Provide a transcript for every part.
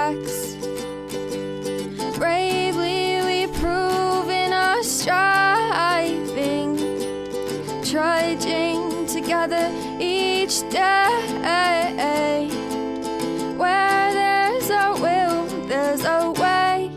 tracks. Bravely we prove in our striving, trudging together each day. Where there's a will, there's a way.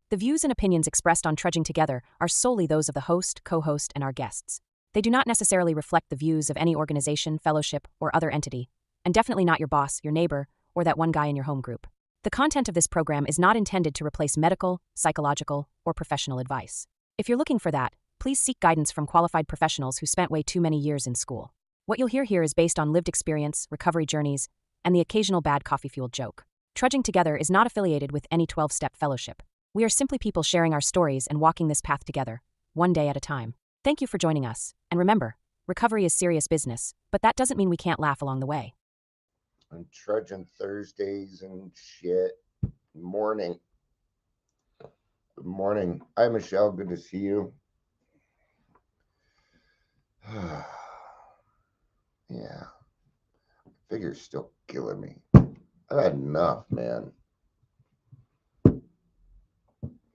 The views and opinions expressed on Trudging Together are solely those of the host, co-host, and our guests. They do not necessarily reflect the views of any organization, fellowship, or other entity, and definitely not your boss, your neighbor, or that one guy in your home group. The content of this program is not intended to replace medical, psychological, or professional advice. If you're looking for that, please seek guidance from qualified professionals who spent way too many years in school. What you'll hear here is based on lived experience, recovery journeys, and the occasional bad coffee-fueled joke. Trudging Together is not affiliated with any 12-step fellowship. We are simply people sharing our stories and walking this path together, one day at a time. Thank you for joining us, and remember, recovery is serious business, but that doesn't mean we can't laugh along the way. I'm trudging Thursdays and shit. Good morning. Good morning. Hi, Michelle. Good to see you. Yeah. Figure's still killing me. I've had enough, man. They're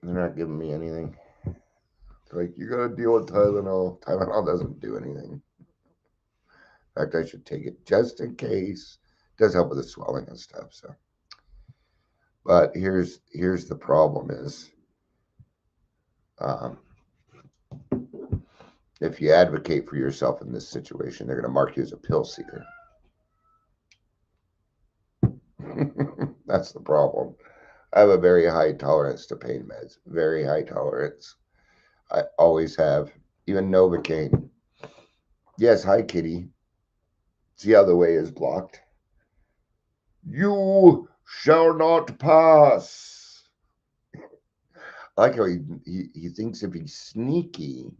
not giving me anything. They're like, you gotta deal with Tylenol. Tylenol doesn't do anything. In fact, I should take it just in case. It does help with the swelling and stuff. So, but here's the problem is, if you advocate for yourself in this situation, they're gonna mark you as a pill seeker. That's the problem. I have a very high tolerance to pain meds. Very high tolerance. I always have. Even Novocaine. Yes, hi, Kitty. See how the way is blocked? You shall not pass. I like how he thinks if he's sneaky,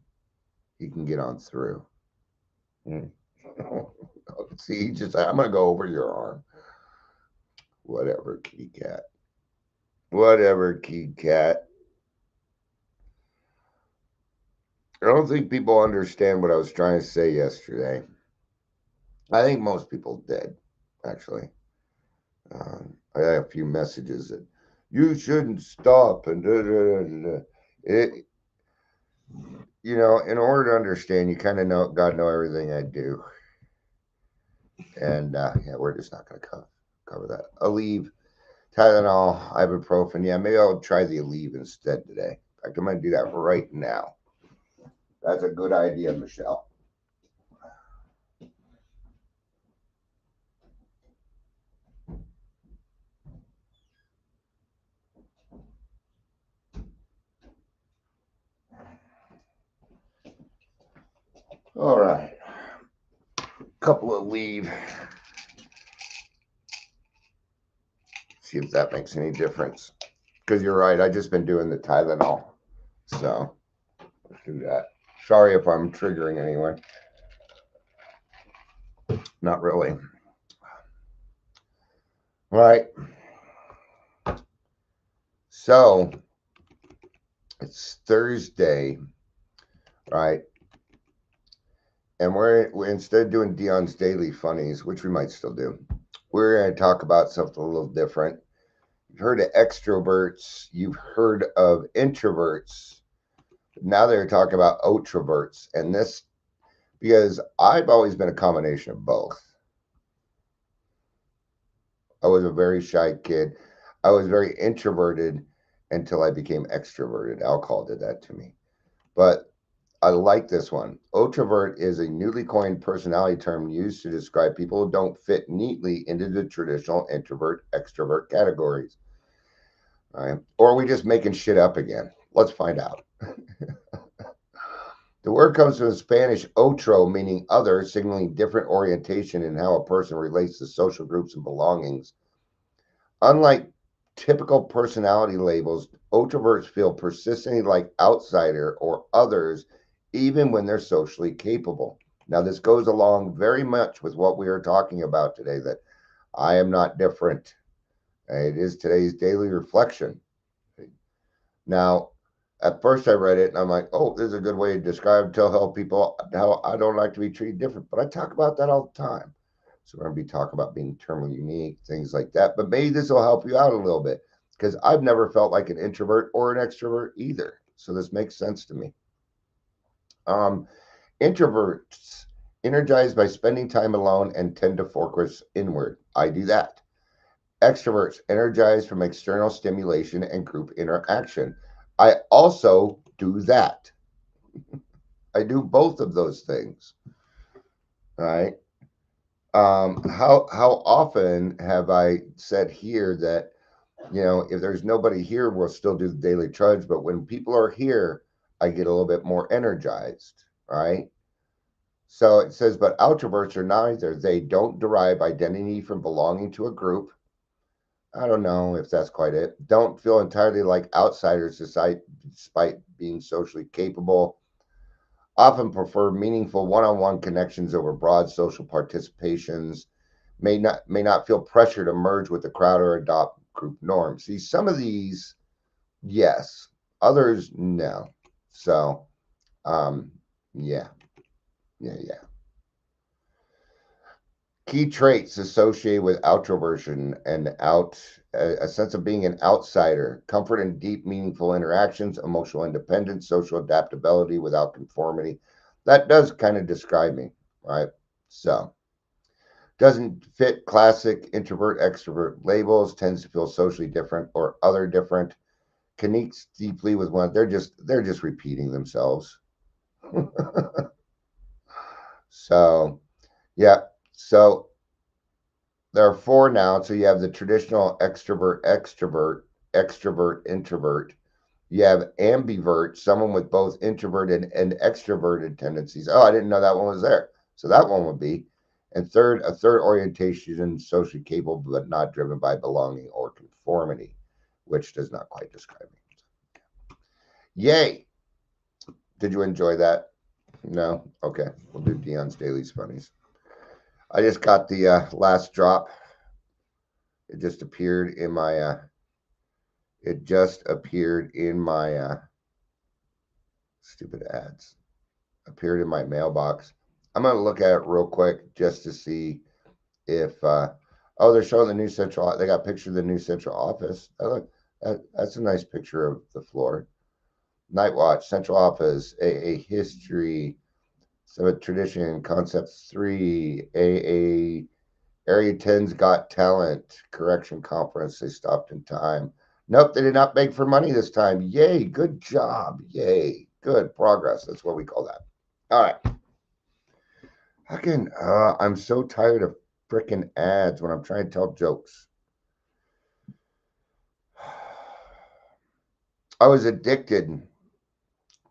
he can get on through. See, I'm going to go over your arm. Whatever, kitty cat. Whatever, kitty cat. I don't think people understand what I was trying to say yesterday. I think most people did, actually. I had a few messages that you shouldn't stop and it. You know, in order to understand, you kind of know, God know everything I do, and yeah, we're just not going to cover that. Aleve, Tylenol, ibuprofen. Yeah, maybe I'll try the Aleve instead today. In fact, I'm going to do that right now. That's a good idea, Michelle. All right. Couple of leave. See if that makes any difference. Because you're right, I just been doing the Tylenol. So let's do that. Sorry if I'm triggering anyone. Not really. All right. So it's Thursday, right? And we're instead of doing Dion's Daily Funnies, which we might still do, we're going to talk about something a little different. You've heard of extroverts, you've heard of introverts. Now they're talking about outroverts. And this, because I've always been a combination of both. I was a very shy kid. I was very introverted until I became extroverted. Alcohol did that to me. But I like this one. Outrovert is a newly coined personality term used to describe people who don't fit neatly into the traditional introvert, extrovert categories. All right. Or are we just making shit up again? Let's find out. The word comes from the Spanish otro, meaning other, signaling different orientation in how a person relates to social groups and belongings. Unlike typical personality labels, outroverts feel persistently like outsider or others, even when they're socially capable. Now, this goes along very much with what we are talking about today, that I am not different. It is today's daily reflection. Now, at first I read it and I'm like, oh, this is a good way to describe, tell people how I don't like to be treated different. But I talk about that all the time. So we're going to be talking about being terminally unique, things like that. But maybe this will help you out a little bit because I've never felt like an introvert or an extrovert either. So this makes sense to me. Introverts energized by spending time alone and tend to focus inward. I do that. Extroverts energized from external stimulation and group interaction. I also do that. I do both of those things. All right. How often have I said here that, if there's nobody here, we'll still do the daily trudge, but when people are here, I get a little bit more energized, right? So it says, but outroverts are neither. They don't derive identity from belonging to a group. I don't know if that's quite it. Don't feel entirely like outsiders despite being socially capable. Often prefer meaningful one-on-one connections over broad social participations. May not feel pressure to merge with the crowd or adopt group norms. See, some of these, yes. Others, no. So, yeah. Key traits associated with outroversion and a sense of being an outsider, comfort in deep, meaningful interactions, emotional independence, social adaptability without conformity. That does kind of describe me, right? So, doesn't fit classic introvert extrovert labels, tends to feel socially different or other different, connects deeply with one. They're just repeating themselves. So, yeah. So there are four now. So you have the traditional extrovert, introvert. You have ambivert, someone with both introverted and extroverted tendencies. Oh, I didn't know that one was there. So that one would be. And a third orientation, socially capable, but not driven by belonging or conformity, which does not quite describe me. Yay. Did you enjoy that? No? Okay. We'll do Dion's Daily's Funnies. I just got the last drop. It just appeared in my stupid ads. Appeared in my mailbox. I'm gonna look at it real quick just to see if they're showing the new central. They got a picture of the new central office. That's a nice picture of the floor. Night Watch, Central Office, AA History, some tradition, Concepts 3, AA Area 10's Got Talent, Correction Conference. They stopped in time. Nope, they did not beg for money this time. Yay, good job. Yay, good progress. That's what we call that. All right. I'm so tired of freaking ads when I'm trying to tell jokes. I was addicted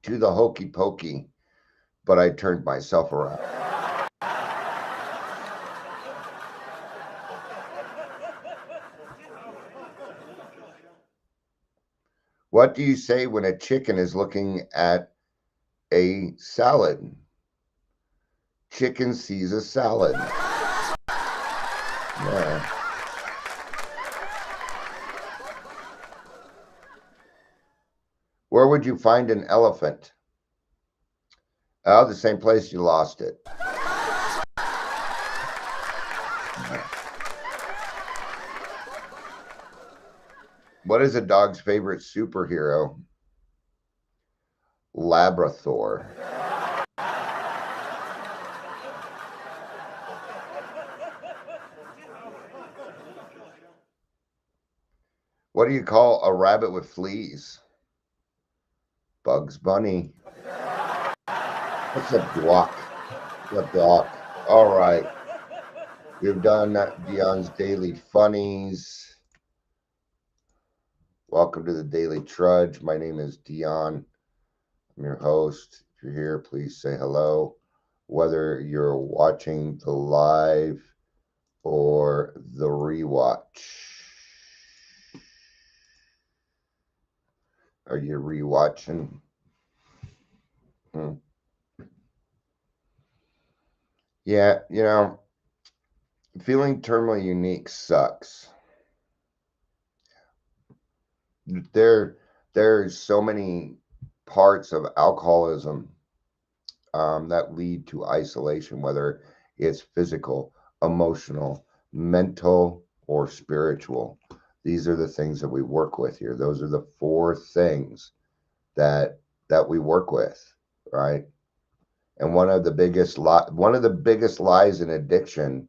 to the hokey pokey, but I turned myself around. What do you say when a chicken is looking at a salad? Chicken sees a salad. Yeah. Where would you find an elephant? Oh, the same place you lost it. What is a dog's favorite superhero? Labrador. What do you call a rabbit with fleas? Bugs Bunny. What's a block? What's a block? All right. We've done Dion's Daily Funnies. Welcome to the Daily Trudge. My name is Dion. I'm your host. If you're here, please say hello. Whether you're watching the live or the rewatch. Are you rewatching? Yeah, feeling terminally unique sucks. There's so many parts of alcoholism that lead to isolation, whether it's physical. emotional, mental, or spiritual. These are the things that we work with here. Those are the four things that we work with, right? And one of the biggest lies in addiction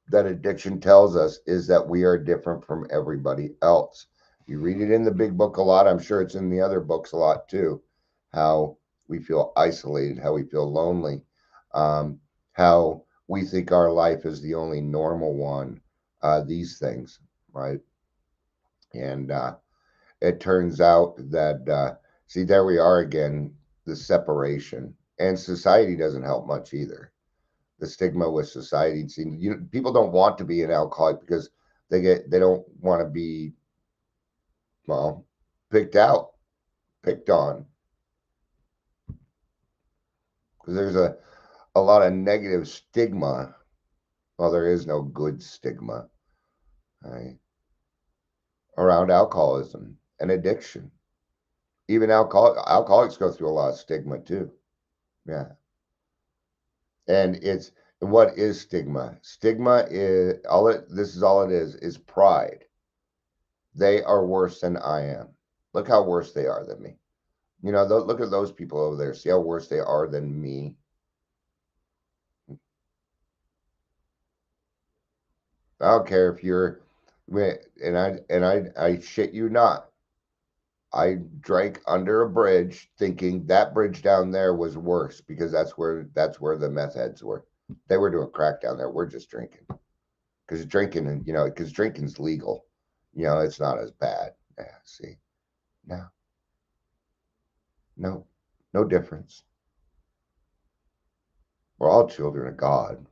that addiction tells us is that we are different from everybody else. You read it in the big book a lot. I'm sure it's in the other books a lot too. How we feel isolated, how we feel lonely, how we think our life is the only normal one. These things, right? And it turns out that see, there we are again, the separation, and society doesn't help much either. The stigma with society. See, people don't want to be an alcoholic because they don't want to be, well, picked out, picked on, because there's a lot of negative stigma. Well, there is no good stigma, right, around alcoholism and addiction. Even alcoholics go through a lot of stigma too. Yeah. And it's, what is stigma? Stigma is all it, this is all it is pride. They are worse than I am. Look how worse they are than me. Look at those people over there. See how worse they are than me. I don't care if you're, and I shit you not. I drank under a bridge, thinking that bridge down there was worse because that's where the meth heads were. They were doing crack down there. We're just drinking because drinking's legal. It's not as bad. Yeah. See, no, no, no difference. We're all children of God.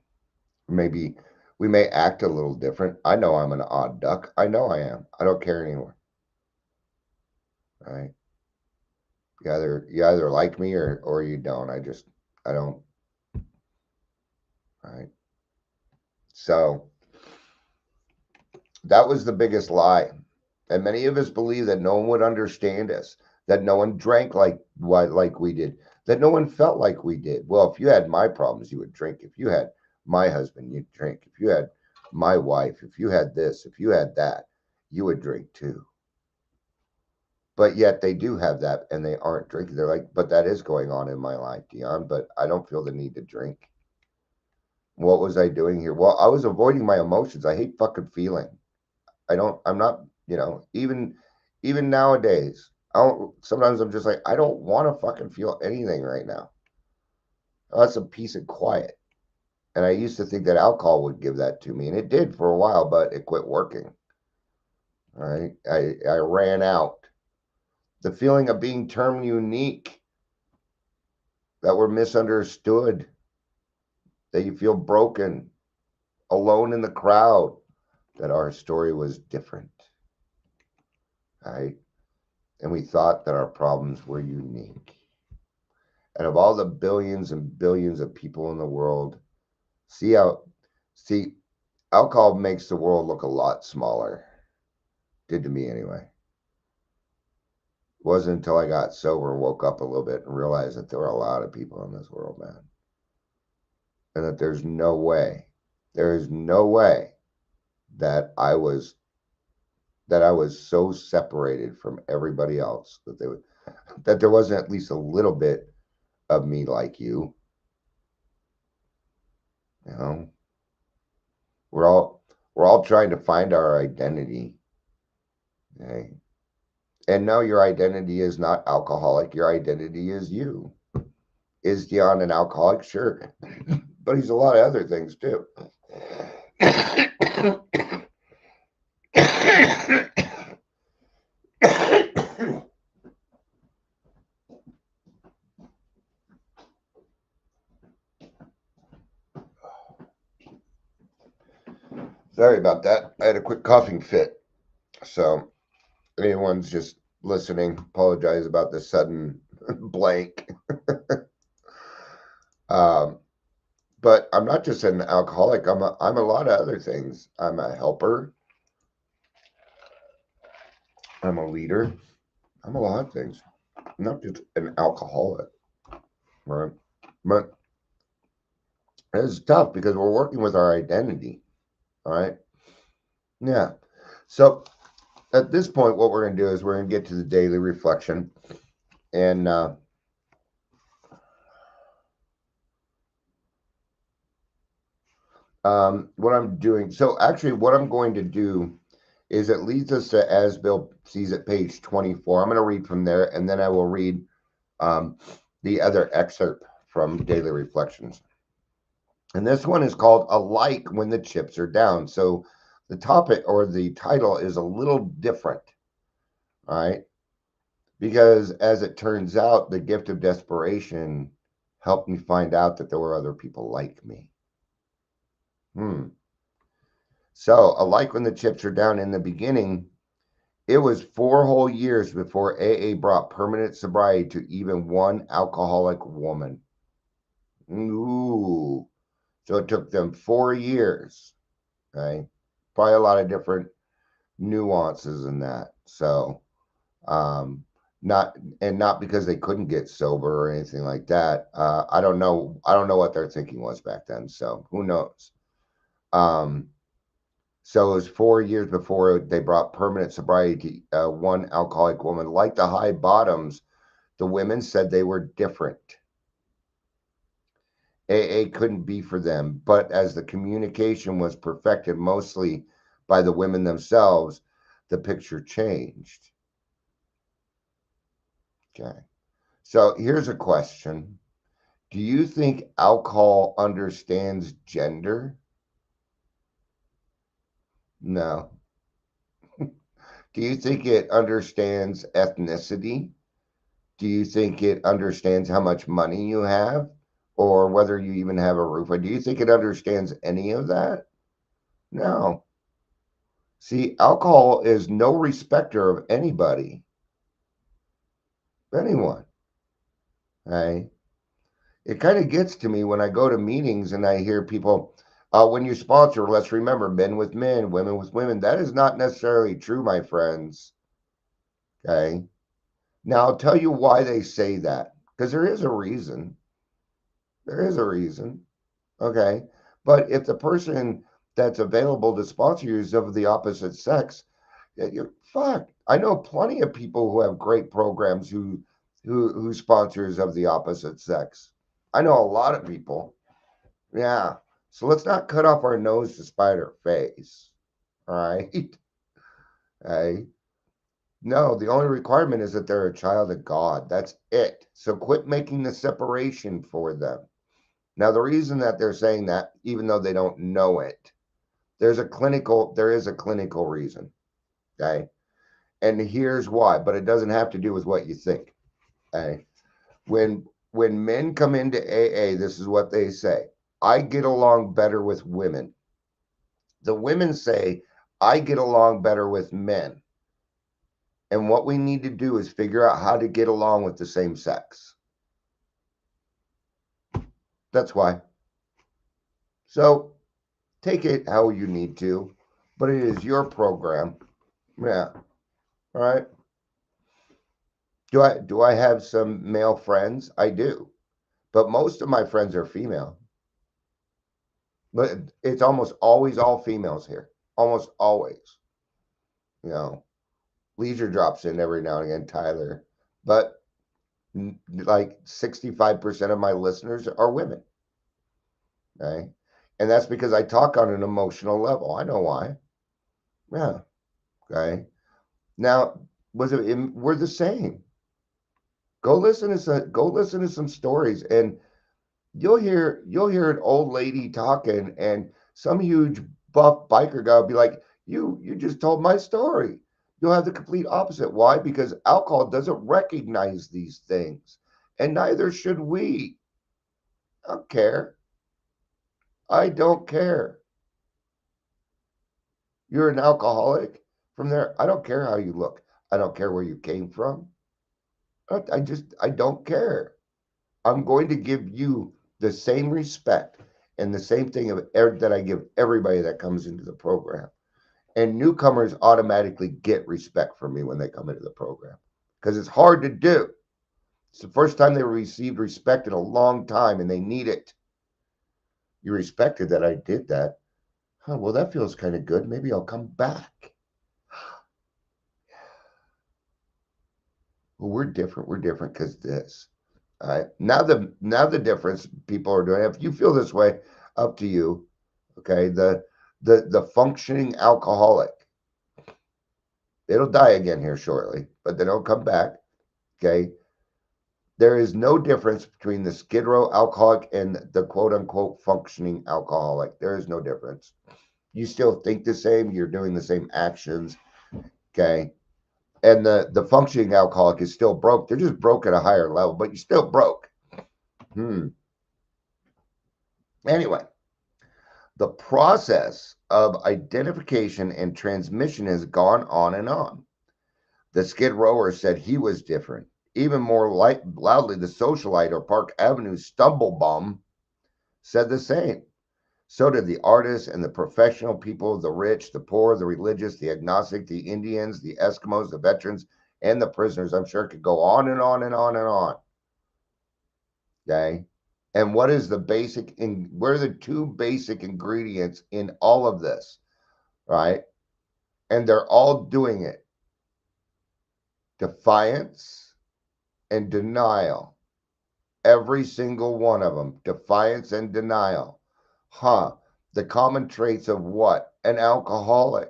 Maybe we may act a little different. I know I'm an odd duck. I know I am. I don't care anymore. Right? You either like me or you don't. I don't. Right? So that was the biggest lie. And many of us believe that no one would understand us, that no one drank like we did, that no one felt like we did. Well, if you had my problems, you would drink. If you had my husband, you'd drink. If you had my wife, if you had this, if you had that, you would drink too. But yet they do have that and they aren't drinking. They're like, but that is going on in my life, Dion, but I don't feel the need to drink. What was I doing here? Well, I was avoiding my emotions. I hate fucking feeling. I'm not, even nowadays, sometimes I'm just like, I don't want to fucking feel anything right now. That's a peace and quiet. And I used to think that alcohol would give that to me, and it did for a while, but it quit working. All right. I ran out. The feeling of being termed unique, that we're misunderstood, that you feel broken, alone in the crowd, that our story was different. Right? And we thought that our problems were unique. And of all the billions and billions of people in the world, see, alcohol makes the world look a lot smaller. Did to me anyway. It wasn't until I got sober and woke up a little bit and realized that there were a lot of people in this world, man. And that there is no way that I was so separated from everybody else that there wasn't at least a little bit of me like you. We're all trying to find our identity. Okay? And no, your identity is not alcoholic. Your identity is you. Is Dion an alcoholic? Sure. But he's a lot of other things too. Sorry about that. I had a quick coughing fit. So, anyone's just listening, apologize about the sudden blank. But I'm not just an alcoholic. I'm a lot of other things. I'm a helper. I'm a leader. I'm a lot of things. I'm not just an alcoholic, right? But It's tough because we're working with our identity. All right. Yeah. So at this point, what we're going to do is we're going to get to the daily reflection. And what I'm doing, so actually, what I'm going to do is it leads us to As Bill Sees It, page 24. I'm going to read from there, and then I will read um, the other excerpt from Daily Reflections. And this one is called Alike When the Chips Are Down. So the topic or the title is a little different, all right? Because as it turns out, the gift of desperation helped me find out that there were other people like me. So, Alike When the Chips Are Down, in the beginning, it was 4 whole years before AA brought permanent sobriety to even one alcoholic woman. Ooh. So it took them 4 years. Okay. Probably a lot of different nuances in that. So, um, not because they couldn't get sober or anything like that. I don't know. I don't know what their thinking was back then. So who knows? Um, so it was 4 years before they brought permanent sobriety to one alcoholic woman. Like the high bottoms, the women said they were different. AA couldn't be for them, but as the communication was perfected mostly by the women themselves, the picture changed. Okay. So here's a question. Do you think alcohol understands gender? No. Do you think it understands ethnicity? Do you think it understands how much money you have or whether you even have a roof? Or do you think it understands any of that? No. See, alcohol is no respecter of anybody, anyone. Right? It kind of gets to me when I go to meetings and I hear people, when you sponsor, let's remember men with men, women with women. That is not necessarily true, my friends. Okay. Now, I'll tell you why they say that because there is a reason. There is a reason. Okay. But if the person that's available to sponsor you is of the opposite sex, you're fucked. I know plenty of people who have great programs who sponsors of the opposite sex. I know a lot of people. Yeah. So let's not cut off our nose to spite our face. All right. Hey. No, the only requirement is that they're a child of God. That's it. So quit making the separation for them. Now, the reason that they're saying that, even though they don't know it, there is a clinical reason. Okay. And here's why, but it doesn't have to do with what you think. Okay. When men come into AA, this is what they say. I get along better with women. The women say, I get along better with men. And what we need to do is figure out how to get along with the same sex. That's why. So take it how you need to, but it is your program. Yeah. All right. Do I have some male friends? I do. But most of my friends are female. But it's almost always all females here. Almost always. You know, Leisure drops in every now and again, Tyler. But like 65% of my listeners are women. Okay. And that's because I talk on an emotional level. I know why. Yeah. Okay. Now, we're the same. Go listen to some stories and you'll hear an old lady talking and some huge buff biker guy will be like, you just told my story. You'll have the complete opposite. Why? Because alcohol doesn't recognize these things, and neither should we. I don't care. I don't care. You're an alcoholic. From there, I don't care how you look. I don't care where you came from. I don't care. I'm going to give you the same respect and the same thing that I give everybody that comes into the program. And newcomers automatically get respect from me when they come into the program because it's hard to do. It's the first time they received respect in a long time and they need it. You respected that I did that. Huh, well, that feels kind of good. Maybe I'll come back. Well, we're different. We're different because this. All right. Now the difference people are doing. If you feel this way, up to you. Okay. The functioning alcoholic. It'll die again here shortly, but then it'll come back. Okay. There is no difference between the skid row alcoholic and the quote unquote functioning alcoholic. There is no difference. You still think the same, you're doing the same actions. Okay. And the functioning alcoholic is still broke. They're just broke at a higher level, but you're still broke. Anyway, the process of identification and transmission has gone on and on. The skid rower said he was different. Even more loudly, the socialite or Park Avenue stumble bum said the same. So did the artists and the professional people, the rich, the poor, the religious, the agnostic, the Indians, the Eskimos, the veterans, and the prisoners. I'm sure it could go on and on and on and on. Okay. And what is the basic, what are the two basic ingredients in all of this? Right. And they're all doing it. Defiance and denial. Every single one of them. Defiance and denial. The common traits of what? An alcoholic.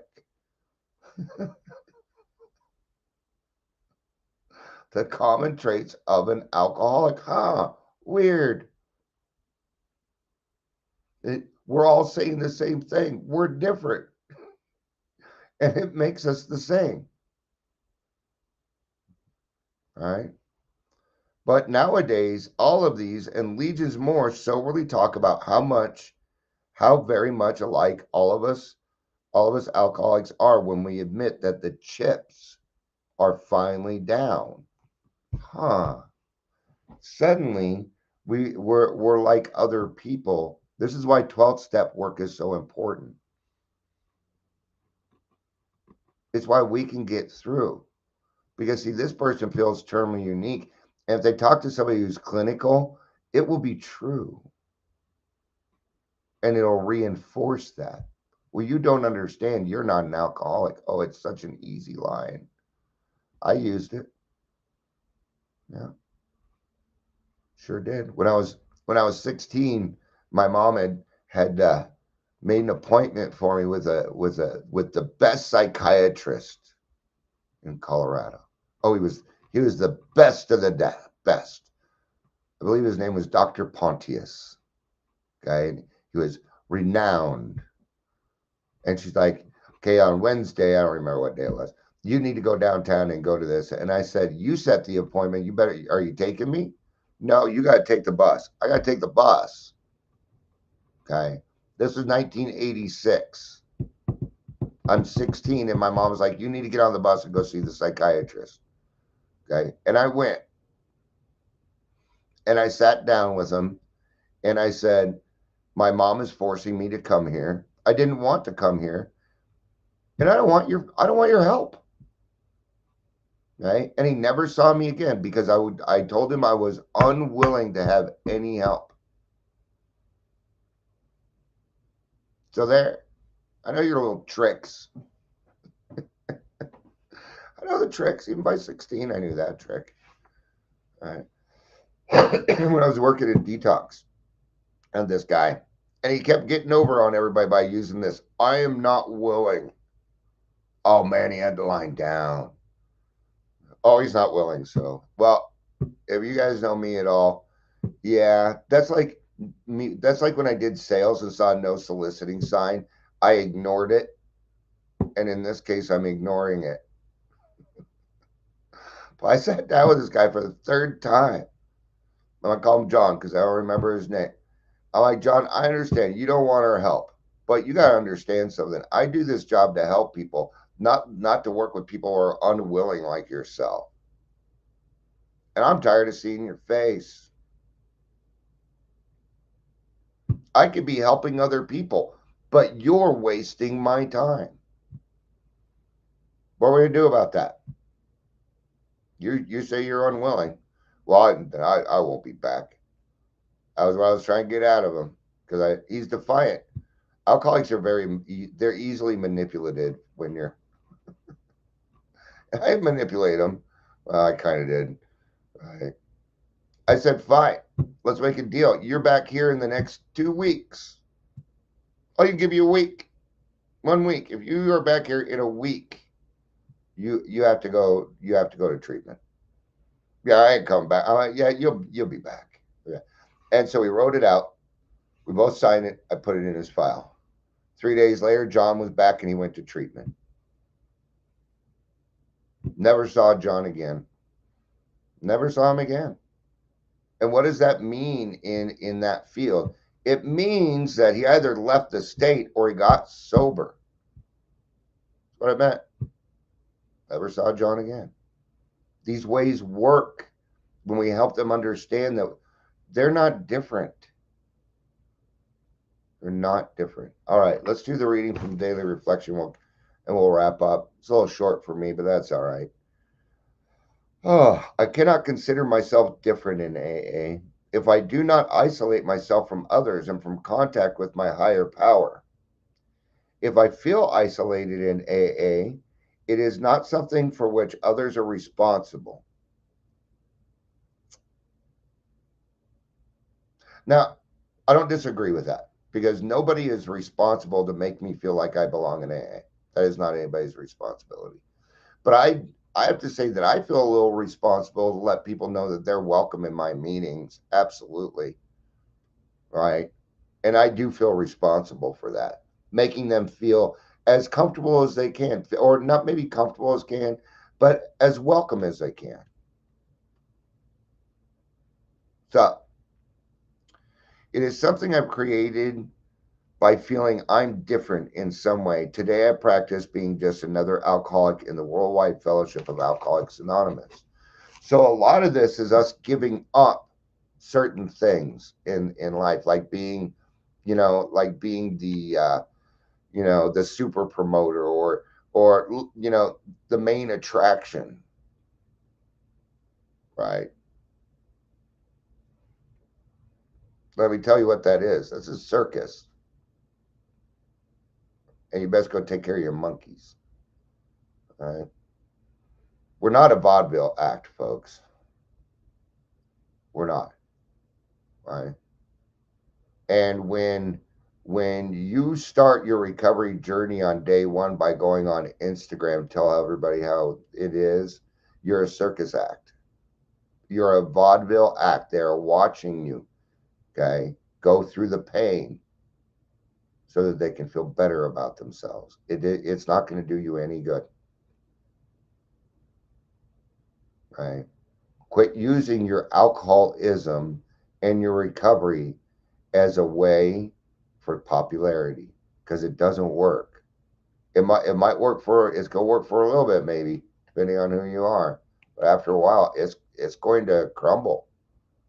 The common traits of an alcoholic. Weird. We're all saying the same thing. We're different. And it makes us the same. All right. But nowadays, all of these and legions more soberly talk about how very much alike all of us alcoholics are when we admit that the chips are finally down. Suddenly we're like other people. This is why 12th step work is so important. It's why we can get through. Because see, this person feels terminally unique. And if they talk to somebody who's clinical, it will be true. And it'll reinforce that. Well, you don't understand. You're not an alcoholic. Oh, it's such an easy line. I used it. Yeah. Sure did. When I was 16, my mom had made an appointment for me with the best psychiatrist in Colorado. Oh, he was the best of the best. I believe his name was Dr. Pontius. Okay, he was renowned. And she's like, okay, on Wednesday, I don't remember what day it was, you need to go downtown and go to this. And I said, you set the appointment. Are you taking me? No, you got to take the bus. I got to take the bus. Okay. This was 1986. I'm 16, and my mom was like, you need to get on the bus and go see the psychiatrist. Okay. And I went. And I sat down with him, and I said, my mom is forcing me to come here. I didn't want to come here. And I don't want your help. Right? And he never saw me again because I told him I was unwilling to have any help. So there, I know your little tricks. I know the tricks. Even by 16, I knew that trick. All right. When I was working in detox, and this guy, and he kept getting over on everybody by using this. I am not willing. Oh man, he had the line down. Oh, he's not willing. So, well, if you guys know me at all, yeah, that's like me. That's like when I did sales and saw no soliciting sign. I ignored it. And in this case, I'm ignoring it. But I sat down with this guy for the third time. I'm going to call him John because I don't remember his name. I'm like, John, I understand you don't want our help, but you got to understand something. I do this job to help people, not to work with people who are unwilling like yourself. And I'm tired of seeing your face. I could be helping other people, but you're wasting my time. What are we going to do about that? You say you're unwilling. Well, I won't be back. That was what I was trying to get out of him. because he's defiant. Alcoholics are they're easily manipulated when you're. I manipulate them. Well, I kind of did. Right. I said, fine, let's make a deal. You're back here in the next 2 weeks. I'll give you a week, 1 week. If you are back here in a week, you have to go. You have to go to treatment. Yeah, I ain't coming back. I'm like, yeah, you'll be back. Yeah. And so we wrote it out. We both signed it. I put it in his file. 3 days later, John was back and he went to treatment. Never saw John again. Never saw him again. And what does that mean in that field? It means that he either left the state or he got sober. That's what I meant. Never saw John again. These ways work when we help them understand that they're not different. They're not different. All right, let's do the reading from Daily Reflection and we'll wrap up. It's a little short for me, but that's all right. Oh, I cannot consider myself different in AA if I do not isolate myself from others and from contact with my higher power. If I feel isolated in AA, it is not something for which others are responsible. Now, I don't disagree with that because nobody is responsible to make me feel like I belong in AA. That is not anybody's responsibility. But I have to say that I feel a little responsible to let people know that they're welcome in my meetings. Absolutely. Right. And I do feel responsible for that, making them feel as comfortable as they can, or not maybe comfortable as can, but as welcome as they can. So it is something I've created by feeling I'm different in some way. Today I practice being just another alcoholic in the Worldwide Fellowship of Alcoholics Anonymous. So a lot of this is us giving up certain things in life, like being, like being the, the super promoter or, the main attraction, right? Let me tell you what that is. That's a circus. And you best go take care of your monkeys, right? We're not a vaudeville act, folks. We're not, right? And when you start your recovery journey on day one by going on Instagram, tell everybody how it is, you're a circus act. You're a vaudeville act. They're watching you, okay, go through the pain so that they can feel better about themselves. It's not going to do you any good, right? Quit using your alcoholism and your recovery as a way for popularity, because it doesn't work. It might work it's going to work for a little bit, maybe, depending on who you are. But after a while, it's going to crumble,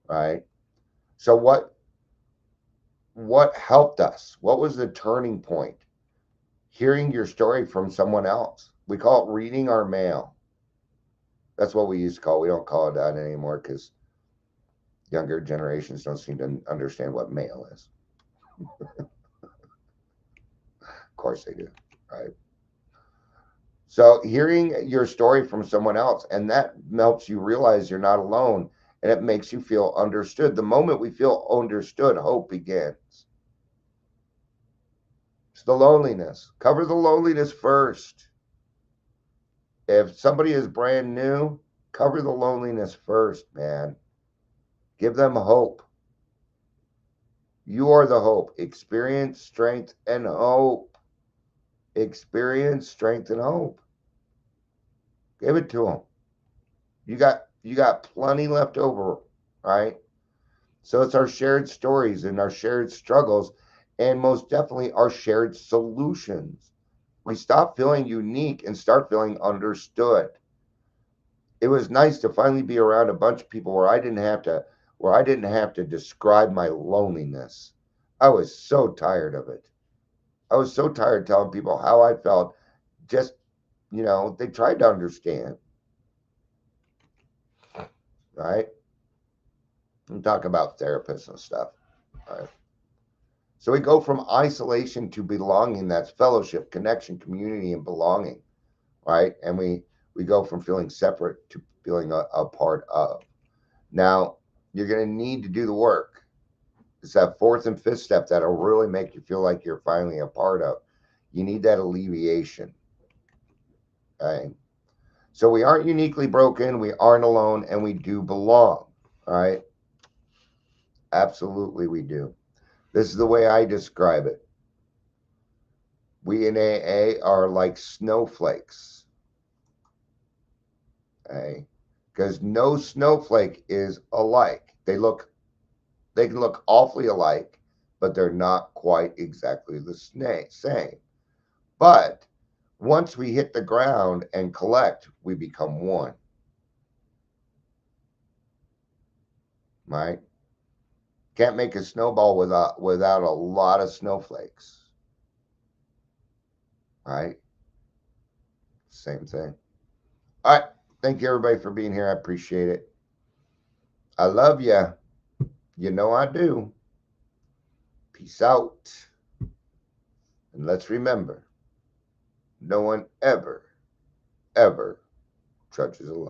right? So what helped us? What was the turning point? Hearing your story from someone else. We call it reading our mail. That's what we used to call it. We don't call it that anymore because younger generations don't seem to understand what mail is. Of course they do, right? So hearing your story from someone else, and that helps you realize you're not alone, and it makes you feel understood. The moment we feel understood, hope begins. It's the loneliness. Cover the loneliness first. If somebody is brand new, cover the loneliness first, man. Give them hope. You are the hope. Experience, strength, and hope. Experience, strength, and hope. Give it to them. You got plenty left over, right? So it's our shared stories and our shared struggles, and most definitely our shared solutions. We stop feeling unique and start feeling understood. It was nice to finally be around a bunch of people where I didn't have to describe my loneliness. I was so tired of it. I was so tired telling people how I felt. Just, they tried to understand, right? I'm talking about therapists and stuff, right? So we go from isolation to belonging. That's fellowship, connection, community, and belonging, right? And we go from feeling separate to feeling a part of. Now, you're going to need to do the work. It's that fourth and fifth step that'll really make you feel like you're finally a part of. You need that alleviation. Okay. So we aren't uniquely broken, we aren't alone, and we do belong. All right. Absolutely, we do. This is the way I describe it. We in AA are like snowflakes. Okay. Because no snowflake is alike. They can look awfully alike, but they're not quite exactly the same. But once we hit the ground and collect, we become one. Right? Can't make a snowball without a lot of snowflakes. Right? Same thing. All right. Thank you everybody for being here. I appreciate it. I love you. You know I do. Peace out. And let's remember, no one ever, ever trudges alone.